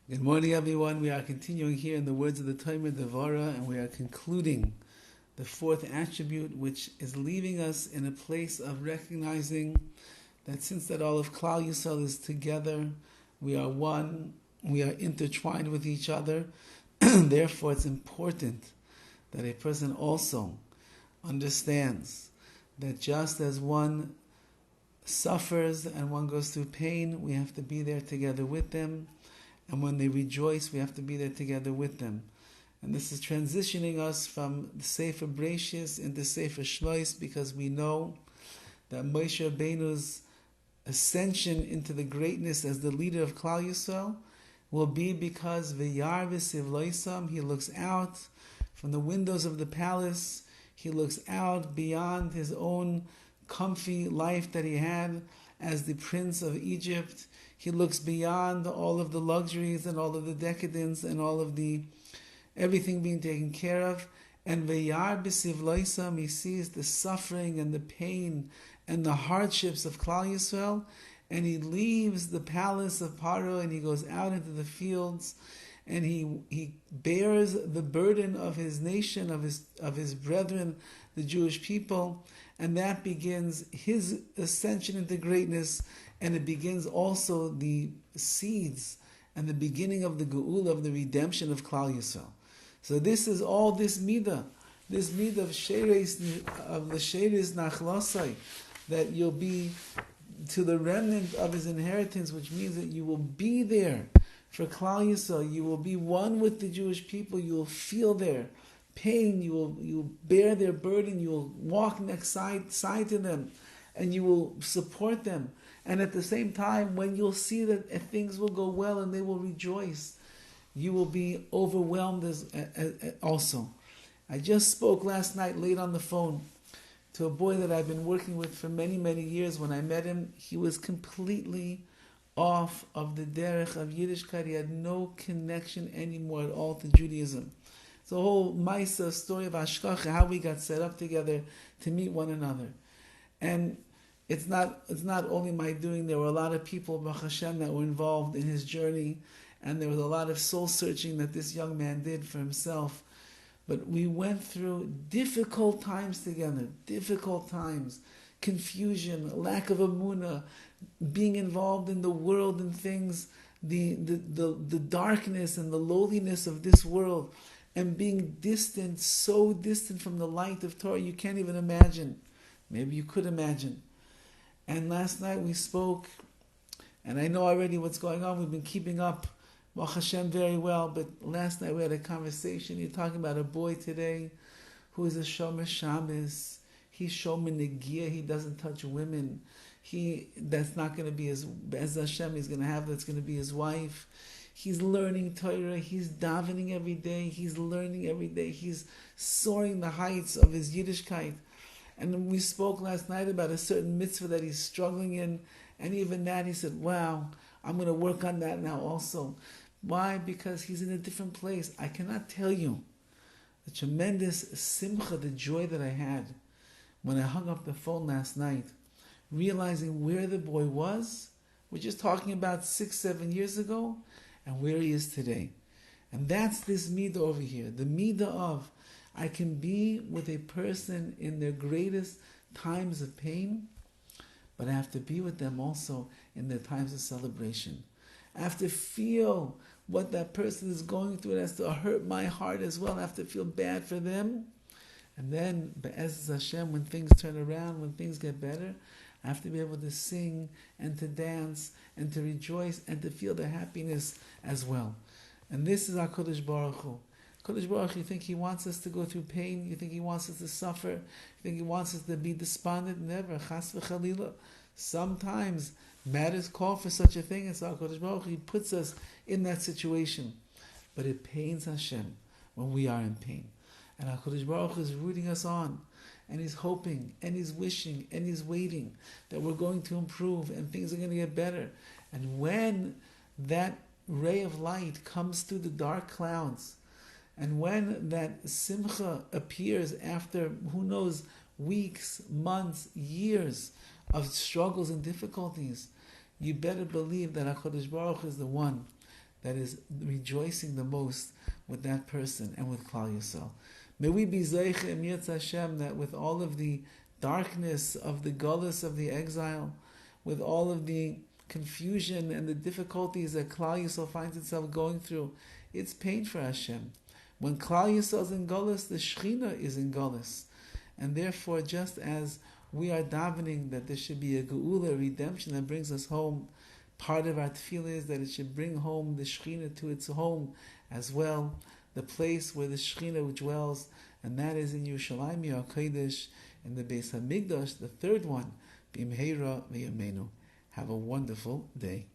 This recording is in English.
Good morning, everyone. We are continuing here in the words of the Talmud DEVORAH, and we are concluding the fourth attribute, which is leaving us in a place of recognizing that since that all of Klal Yisrael is together, we are one, we are intertwined with each other. Therefore, it's important that a person also understands that just as one suffers and one goes through pain, we have to be there together with them. And when they rejoice, we have to be there together with them. And this is transitioning us from the Sefer Bereshis into Sefer Shlois, because we know that Moshe Rabbeinu's ascension into the greatness as the leader of Klal Yisrael will be because V'yar v'siv loisam, he looks out from the windows of the palace, he looks out beyond his own comfy life that he had as the prince of Egypt. He looks beyond all of the luxuries and all of the decadence and all of the everything being taken care of. And V'yar b'siv loisam, he sees the suffering and the pain and the hardships of Klal Yisrael, and he leaves the palace of Paro and he goes out into the fields, and he bears the burden of his nation, of his brethren, the Jewish people, and that begins his ascension into greatness, and it begins also the seeds and the beginning of the Geula, of the redemption of Klal Yisrael. So this is all this midah of the sheres nachlasai, that you'll be to the remnant of his inheritance, which means that you will be there for Klal Yisrael. You will be one with the Jewish people. You will feel their pain. You will bear their burden. You will walk next side to them, and you will support them. And at the same time, when you'll see that things will go well and they will rejoice, you will be overwhelmed as also. I just spoke last night late on the phone to a boy that I've been working with for many, many years. When I met him, he was completely off of the derech of Yiddishkeit. He had no connection anymore at all to Judaism. It's a whole Maisa story of Hashkacha, how we got set up together to meet one another. And it's not only my doing. There were a lot of people, Baruch Hashem, that were involved in his journey, and there was a lot of soul searching that this young man did for himself. But we went through difficult times together, confusion, lack of emunah, being involved in the world and things, the darkness and the lowliness of this world, and being distant, so distant from the light of Torah, you can't even imagine. Maybe you could imagine. And last night we spoke, and I know already what's going on. We've been keeping up, Baruch Hashem, very well, but last night we had a conversation. You're talking about a boy today who is a Shomer Shabbos. He's Shomer Negia. He doesn't touch women. That's not going to be his, as Hashem he's going to have, that's going to be his wife. He's learning Torah. He's davening every day. He's learning every day. He's soaring the heights of his Yiddishkeit. And we spoke last night about a certain mitzvah that he's struggling in, and even that he said, wow, I'm going to work on that now also. Why? Because he's in a different place. I cannot tell you the tremendous simcha, the joy that I had when I hung up the phone last night, realizing where the boy was. We're just talking about 6-7 years ago, and where he is today. And that's this midah over here, the midah of I can be with a person in their greatest times of pain, but I have to be with them also in their times of celebration. I have to feel what that person is going through. It has to hurt my heart as well. I have to feel bad for them. And then, Be'ez Hashem, when things turn around, when things get better, I have to be able to sing and to dance and to rejoice and to feel the happiness as well. And this is our Kodesh Baruch Hu. Kodesh Baruch Hu, you think he wants us to go through pain? You think he wants us to suffer? You think he wants us to be despondent? Never. Chas v'chalila. Sometimes matters call for such a thing, and so Kodesh Baruch Hu, he puts us in that situation. But it pains Hashem when we are in pain. And HaKadosh Baruch Hu is rooting us on, and he's hoping, and he's wishing, and he's waiting that we're going to improve, and things are going to get better. And when that ray of light comes through the dark clouds, and when that simcha appears after, who knows, weeks, months, years of struggles and difficulties, you better believe that HaKadosh Baruch Hu is the one that is rejoicing the most with that person and with Klal Yisrael. May we be Zeiche Im Yirtzeh Hashem, that with all of the darkness of the gullus of the exile, with all of the confusion and the difficulties that Klal Yisrael finds itself going through, it's pain for Hashem. When Klal Yisrael is in gullus, the Shechina is in gullus. And therefore, just as we are davening that there should be a geula, a redemption that brings us home, part of our tefillah is that it should bring home the Shechina to its home as well, the place where the Shechina dwells, and that is in Yerushalayim HaKodesh, in the Beis HaMikdash, the third one, B'imheira v'yameinu. Have a wonderful day.